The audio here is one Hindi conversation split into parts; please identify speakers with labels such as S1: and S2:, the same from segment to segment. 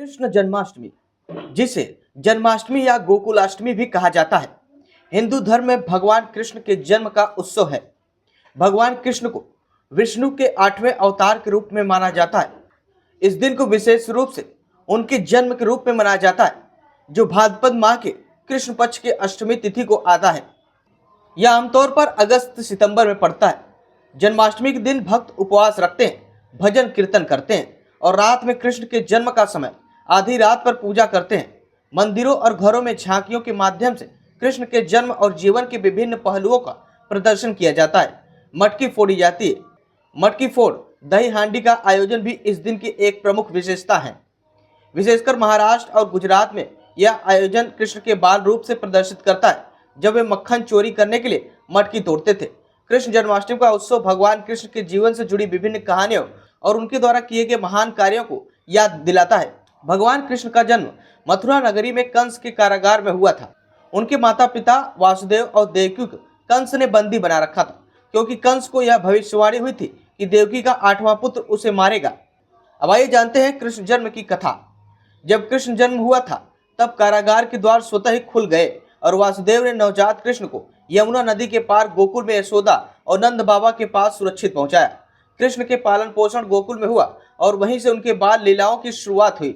S1: कृष्ण जन्माष्टमी, जिसे जन्माष्टमी या गोकुलाष्टमी भी कहा जाता है, हिंदू धर्म में भगवान कृष्ण के जन्म का उत्सव है। भगवान कृष्ण को विष्णु के 8वें अवतार के रूप में माना जाता है। इस दिन को विशेष रूप से उनके जन्म के रूप में मनाया जाता है, जो भाद्रपद माह के कृष्ण पक्ष के अष्टमी तिथि को आता है। यह आमतौर पर अगस्त सितंबर में पड़ता है। जन्माष्टमी के दिन भक्त उपवास रखते हैं, भजन कीर्तन करते हैं और रात में कृष्ण के जन्म का समय आधी रात पर पूजा करते हैं। मंदिरों और घरों में झांकियों के माध्यम से कृष्ण के जन्म और जीवन के विभिन्न पहलुओं का प्रदर्शन किया जाता है। मटकी फोड़ी जाती है। मटकी फोड़ दही हांडी का आयोजन भी इस दिन की एक प्रमुख विशेषता है। विशेषकर महाराष्ट्र और गुजरात में यह आयोजन कृष्ण के बाल रूप से प्रदर्शित करता है, जब वे मक्खन चोरी करने के लिए मटकी तोड़ते थे। कृष्ण जन्माष्टमी का उत्सव भगवान कृष्ण के जीवन से जुड़ी विभिन्न कहानियों और उनके द्वारा किए गए महान कार्यों को याद दिलाता है। भगवान कृष्ण का जन्म मथुरा नगरी में कंस के कारागार में हुआ था। उनके माता पिता वासुदेव और देवकी को कंस ने बंदी बना रखा था, क्योंकि कंस को यह भविष्यवाणी हुई थी कि देवकी का 8वां पुत्र उसे मारेगा। अब आइए जानते हैं कृष्ण जन्म की कथा। जब कृष्ण जन्म हुआ था, तब कारागार के द्वार स्वतः ही खुल गए और वासुदेव ने नवजात कृष्ण को यमुना नदी के पार गोकुल में यशोदा और नंद बाबा के पास सुरक्षित पहुंचाया। कृष्ण के पालन पोषण गोकुल में हुआ और वहीं से उनके बाल लीलाओं की शुरुआत हुई।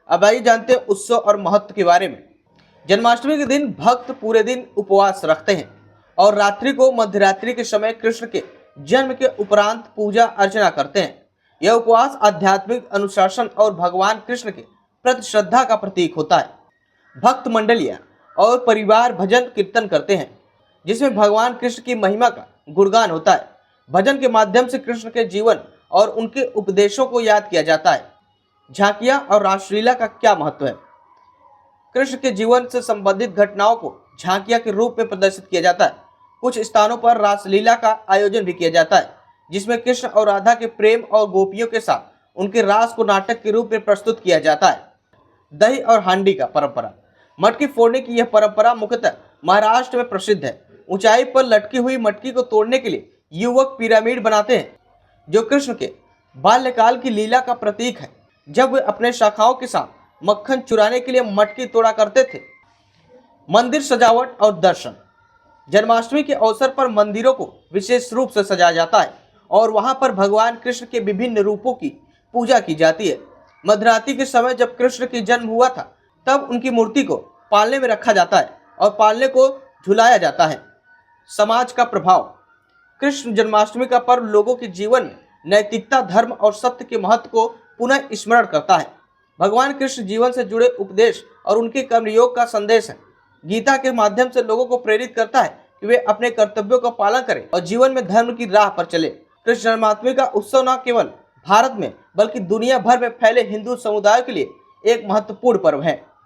S1: अब आइए जानते हैं उत्सव और महत्व के बारे में। जन्माष्टमी के दिन भक्त पूरे दिन उपवास रखते हैं और रात्रि को मध्यरात्रि के समय कृष्ण के जन्म के उपरांत पूजा अर्चना करते हैं। यह उपवास आध्यात्मिक अनुशासन और भगवान कृष्ण के प्रति श्रद्धा का प्रतीक होता है। भक्त मंडलियां और परिवार भजन कीर्तन करते हैं, जिसमें भगवान कृष्ण की महिमा का गुणगान होता है। भजन के माध्यम से कृष्ण के जीवन और उनके उपदेशों को याद किया जाता है। झांकियां और रासलीला का क्या महत्व है? कृष्ण के जीवन से संबंधित घटनाओं को झांकियां के रूप में प्रदर्शित किया जाता है। कुछ स्थानों पर रासलीला का आयोजन भी किया जाता है, जिसमें कृष्ण और राधा के प्रेम और गोपियों के साथ उनके रास को नाटक के रूप में प्रस्तुत किया जाता है। दही और हांडी का परंपरा। मटकी फोड़ने की यह परंपरा मुख्यतः महाराष्ट्र में प्रसिद्ध है। ऊंचाई पर लटकी हुई मटकी को तोड़ने के लिए युवक पिरामिड बनाते हैं, जो कृष्ण के बाल्यकाल की लीला का प्रतीक है, जब वे अपने शाखाओं के साथ मक्खन चुराने के लिए मटकी तोड़ा करते थे। मंदिर सजावट और दर्शन। जन्माष्टमी के अवसर पर मंदिरों को विशेष रूप से सजाया जाता है और वहां पर भगवान कृष्ण के विभिन्न रूपों की पूजा की जाती है। मध्यरात्रि के समय जब कृष्ण की जन्म हुआ था, तब उनकी मूर्ति को पालने में रखा जाता है और पालने को झुलाया जाता है। समाज का प्रभाव। कृष्ण जन्माष्टमी का पर्व लोगों के जीवन में नैतिकता, धर्म और सत्य के महत्व को पुनः स्मरण करता है। भगवान कृष्ण जीवन से जुड़े उपदेश और उनके कर्मयोग का संदेश है। गीता के माध्यम से लोगों को प्रेरित करता है कि वे अपने कर्तव्यों का पालन करें और जीवन में धर्म की राह पर चले। कृष्ण जन्माष्टमी का उत्सव न केवल भारत में बल्कि दुनिया भर में फैले हिंदू समुदाय के लिए एक महत्वपूर्ण पर्व है।